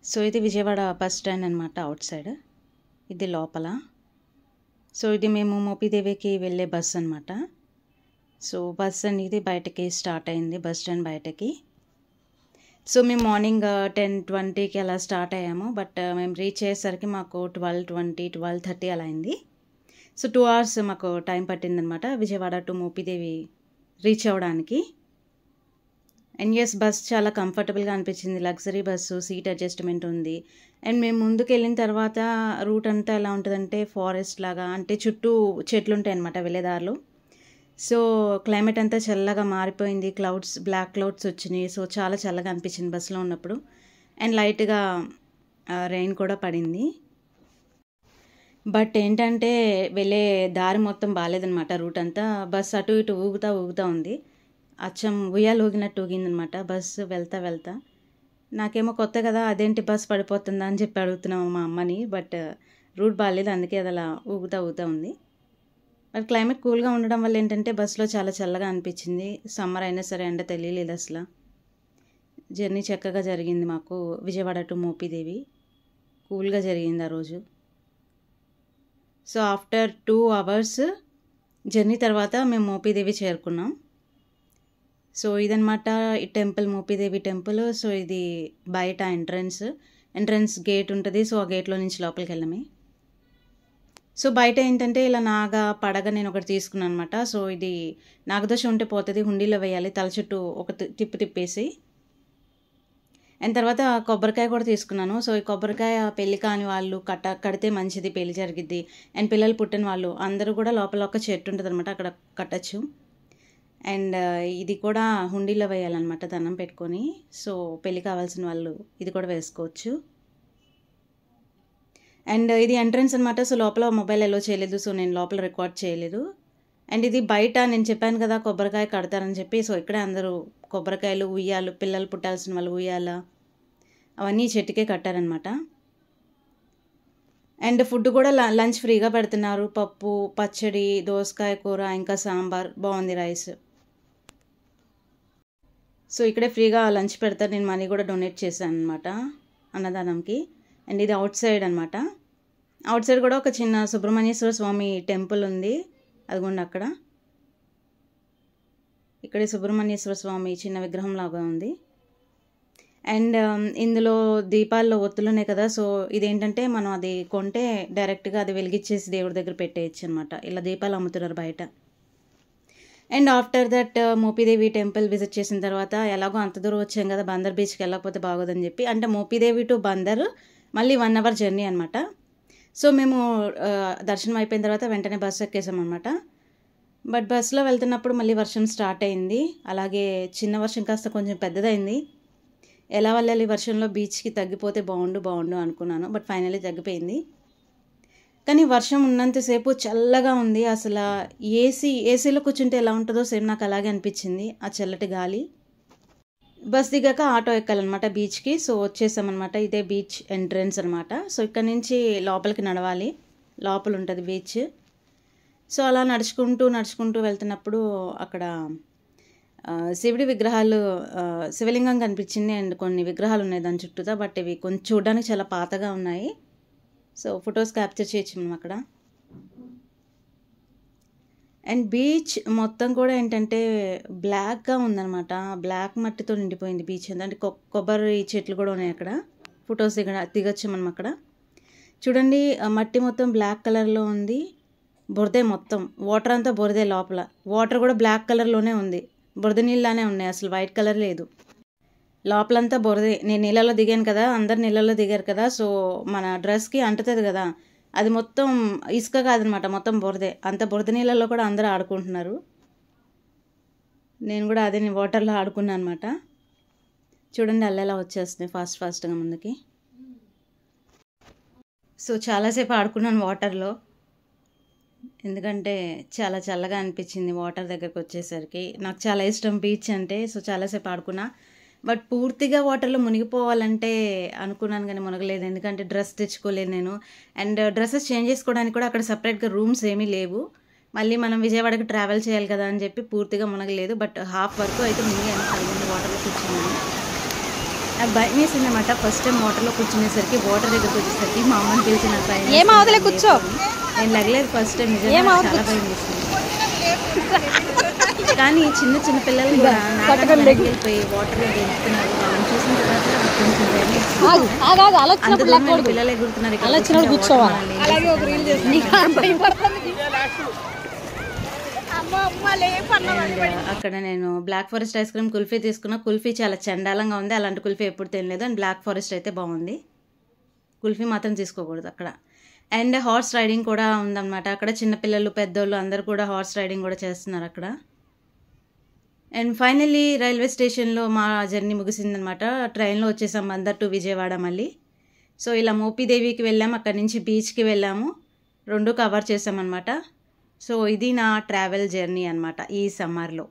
So ఇది Vijayawada bus stand అనమాట out side. ఇది లోపల. సో ఇది మేము మోపిదేవికి వెళ్ళే బస్ అనమాట. సో బస్ అనేది బయటకి స్టార్ట్ అయింది, బస్ స్టాండ్ బయటకి. సో మేము మార్నింగ్ 10:20కి అలా స్టార్ట్ అయ్యాము. బట్ మేము రీచ్ అయ్యేసరికి మాకు 12:20, 12:30 అలా అయింది. సో 2 hours మాకు టైం పట్టిందనమాట విజయవాడ టు మోపిదేవి రీచ్ అవ్వడానికి. అండ్ ఎస్, బస్ చాలా కంఫర్టబుల్గా అనిపించింది. లగ్జరీ బస్సు, సీట్ అడ్జస్ట్మెంట్ ఉంది. అండ్ మేము ముందుకు వెళ్ళిన తర్వాత రూట్ అంతా ఎలా ఉంటుందంటే ఫారెస్ట్ లాగా, అంటే చుట్టూ చెట్లు ఉంటాయి అనమాట వెళ్ళేదారులు. సో క్లైమేట్ అంతా చల్లగా మారిపోయింది, క్లౌడ్స్, బ్లాక్ క్లౌడ్స్ వచ్చినాయి. సో చాలా చల్లగా అనిపించింది బస్సులో ఉన్నప్పుడు. అండ్ లైట్గా రెయిన్ కూడా పడింది. బట్ ఏంటంటే వెళ్ళే దారి మొత్తం బాగాలేదనమాట. రూట్ అంతా బస్ అటు ఇటు ఊగుతూ ఉంది. అచ్చం ఉయ్యాలు ఊగినట్టు ఊగిందనమాట బస్సు వెళ్తా. నాకేమో కొత్త కదా, అదేంటి బస్ పడిపోతుందా అని చెప్పి అడుగుతున్నాము మా అమ్మని. బట్ రూట్ బాగాలేదు, అందుకే అది అలా ఊగుతూ ఉంది. బట్ క్లైమేట్ కూల్గా ఉండడం వల్ల ఏంటంటే బస్సులో చాలా చల్లగా అనిపించింది. సమ్మర్ అయినా సరే ఎండ తెలియలేదు అసలు. జర్నీ చక్కగా జరిగింది మాకు విజయవాడ టు మోపిదేవి. కూల్గా జరిగింది ఆ రోజు. సో ఆఫ్టర్ 2 hours జర్నీ తర్వాత మేము మోపిదేవి చేరుకున్నాం. సో ఇదనమాట ఈ టెంపుల్, మోపిదేవి టెంపుల్. సో ఇది బయట ఎంట్రన్స్ గేట్ ఉంటుంది. సో ఆ గేట్లో నుంచి లోపలికి వెళ్ళమే. సో బయట ఏంటంటే ఇలా పడగ నేను ఒకటి తీసుకున్నాను అనమాట. సో ఇది నాగదోషం ఉంటే పోతుంది, హుండీలో వేయాలి, తల చుట్టూ ఒక తిప్పేసి. అండ్ తర్వాత కొబ్బరికాయ కూడా తీసుకున్నాను. సో ఈ కొబ్బరికాయ పెళ్లి కాని వాళ్ళు కడితే మంచిది, పెళ్లి జరిగిద్ది. అండ్ పిల్లలు పుట్టిన వాళ్ళు అందరూ కూడా లోపల ఒక చెట్టు ఉంటుంది అనమాట, అక్కడ కట్టచ్చు. అండ్ ఇది కూడా హుండీలో వేయాలన్నమాట దండం పెట్టుకొని. సో పెళ్ళి కావాల్సిన వాళ్ళు ఇది కూడా వేసుకోవచ్చు. అండ్ ఇది ఎంట్రన్స్ అనమాట. సో లోపల మొబైల్ ఎలో చేయలేదు, సో నేను లోపల రికార్డ్ చేయలేదు. అండ్ ఇది బయట నేను చెప్పాను కదా కొబ్బరికాయ కడతారని చెప్పి. సో ఇక్కడే అందరూ కొబ్బరికాయలు, ఉయ్యాలు, పిల్లలు పుట్టాల్సిన వాళ్ళు ఉయ్యాల, అవన్నీ చెట్టుకే కట్టారనమాట. అండ్ ఫుడ్ కూడా లంచ్ ఫ్రీగా పెడుతున్నారు. పప్పు, పచ్చడి, దోసకాయ కూర, ఇంకా సాంబార్, బాగుంది రైస్. సో ఇక్కడే ఫ్రీగా లంచ్ పెడతారు. నేను మనీ కూడా డొనేట్ చేశాను అనమాట అన్నదానంకి. అండ్ ఇది అవుట్ సైడ్ అనమాట. అవుట్ సైడ్ కూడా ఒక చిన్న సుబ్రహ్మణ్యేశ్వర స్వామి టెంపుల్ ఉంది, అదిగోండి అక్కడ. ఇక్కడే సుబ్రహ్మణ్యేశ్వర స్వామి చిన్న విగ్రహం లాగా ఉంది. అండ్ ఇందులో దీపాల్లో ఒత్తులున్నాయి కదా. సో ఇదేంటంటే మనం అది కొంటే డైరెక్ట్గా అది వెలిగించేసి దేవుడి దగ్గర పెట్టేయచ్చు అనమాట. ఇలా దీపాలు అమ్ముతున్నారు బయట. And after that Mopidevi temple visit చేసిన తర్వాత ఎలాగో అంత దూరం వచ్చాం కదా, బందర్ బీచ్కి వెళ్ళకపోతే బాగోదని చెప్పి, అంటే మోపిదేవి టు బందర్ మళ్ళీ 1 hour జర్నీ అనమాట. సో మేము దర్శనం అయిపోయిన తర్వాత వెంటనే బస్సు ఎక్కేసాం అనమాట. బట్ బస్సులో వెళ్తున్నప్పుడు మళ్ళీ వర్షం స్టార్ట్ అయింది. అలాగే చిన్న వర్షం కాస్త కొంచెం పెద్దదైంది. ఎలా వెళ్ళాలి వర్షంలో, బీచ్కి తగ్గిపోతే బాగుండు అనుకున్నాను. బట్ ఫైనల్లీ తగ్గిపోయింది. కానీ వర్షం ఉన్నంతసేపు చల్లగా ఉంది. అసలు ఏసీలో కూర్చుంటే ఎలా ఉంటుందో సేమ్ నాకు అలాగే అనిపించింది, ఆ చల్లటి గాలి. బస్ దిగాక ఆటో ఎక్కాలన్నమాట బీచ్కి. సో వచ్చేసామన్నమాట. ఇదే బీచ్ ఎంట్రన్స్ అనమాట. సో ఇక్కడ నుంచి లోపలికి నడవాలి, లోపల ఉంటుంది బీచ్. సో అలా నడుచుకుంటూ వెళ్తున్నప్పుడు అక్కడ శివుడి విగ్రహాలు, శివలింగం కనిపించింది. అండ్ కొన్ని విగ్రహాలు ఉన్నాయి దాని చుట్టూతా. బట్ ఇవి కొంచెం చూడడానికి చాలా పాతగా ఉన్నాయి. సో ఫొటోస్ క్యాప్చర్ చేయొచ్చు మనం అక్కడ. అండ్ బీచ్ మొత్తం కూడా ఏంటంటే బ్లాక్గా ఉందన్నమాట. బ్లాక్ మట్టితో నిండిపోయింది బీచ్ అంతా. అంటే కొబ్బరి చెట్లు కూడా ఉన్నాయి అక్కడ. ఫొటోస్ దిగొచ్చు మనం అక్కడ. చూడండి, మట్టి మొత్తం బ్లాక్ కలర్లో ఉంది. బురదే మొత్తం, వాటర్ అంతా బురదే. లోపల వాటర్ కూడా బ్లాక్ కలర్లోనే ఉంది, బురద నీళ్ళలానే ఉన్నాయి, అసలు వైట్ కలర్ లేదు. లోపలంతా బురదే. నేను నీళ్ళలో దిగాను కదా, అందరు నీళ్ళలో దిగారు కదా. సో మన డ్రెస్కి అంటుతుంది కదా, అది మొత్తం ఇసుక కాదనమాట, మొత్తం బురదే. అంత బురద నీళ్ళలో కూడా అందరూ ఆడుకుంటున్నారు. నేను కూడా అదే వాటర్లో ఆడుకున్నాను అనమాట. చూడండి అల్లెలా వచ్చేస్తున్నాయి ఫాస్ట్గా ముందుకి. సో చాలాసేపు ఆడుకున్నాను వాటర్లో, ఎందుకంటే చాలా చల్లగా అనిపించింది వాటర్ దగ్గరకు వచ్చేసరికి. నాకు చాలా ఇష్టం బీచ్ అంటే. సో చాలాసేపు ఆడుకున్నా. బట్ పూర్తిగా వాటర్లో మునిగిపోవాలంటే అనుకున్నాను కానీ మునగలేదు, ఎందుకంటే డ్రెస్ తెచ్చుకోలేదు నేను. అండ్ డ్రెస్సెస్ చేంజ్ చేసుకోవడానికి కూడా అక్కడ సపరేట్గా రూమ్స్ ఏమీ లేవు. మళ్ళీ మనం విజయవాడకి ట్రావెల్ చేయాలి కదా అని చెప్పి పూర్తిగా మునగలేదు. బట్ హాఫ్ వరకు అయితే మునిగాను, 5 వాటర్లో కూర్చున్నాను. నాకు భయం వేసింది అనమాట. ఫస్ట్ టైం వాటర్లో కూర్చునేసరికి, వాటర్ దగ్గరకు వచ్చేసరికి మా అమ్మని పిలిచి నాకు భయం ఏం అవతలే కూర్చో. నేను లగలేదు ఫస్ట్ టైం, నిజంగా చాలా భయం వేసింది. కానీ చిన్న చిన్న పిల్లలు కూడా వెళ్ళిపోయి వాటర్లో గెలుస్తున్నారు. వాళ్ళని చూసిన తర్వాత కొంచెం భయం వేసింది. పిల్లలు ఎగురుతున్నారు, అక్కడ నేను black forest ice cream kulfi తీసుకున్నా. కుల్ఫీ చాలా చండాలంగా ఉంది. అలాంటి కుల్ఫీ ఎప్పుడు తినలేదు. అండ్ బ్లాక్ ఫారెస్ట్ అయితే బాగుంది. కుల్ఫీ మాత్రం తీసుకోకూడదు అక్కడ. అండ్ హార్స్ రైడింగ్ కూడా ఉందన్నమాట అక్కడ. చిన్నపిల్లలు పెద్దోళ్ళు అందరు కూడా హార్స్ రైడింగ్ కూడా చేస్తున్నారు అక్కడ. అండ్ ఫైనల్లీ రైల్వే స్టేషన్లో మా జర్నీ ముగిసిందనమాట. ట్రైన్లో వచ్చేసాం అందరు టు విజయవాడ మళ్ళీ. సో ఇలా మోపిదేవికి వెళ్ళాము, అక్కడి నుంచి బీచ్కి వెళ్ళాము, 2 కవర్ చేసామన్నమాట. సో ఇది నా ట్రావెల్ జర్నీ అనమాట ఈ సమ్మర్లో.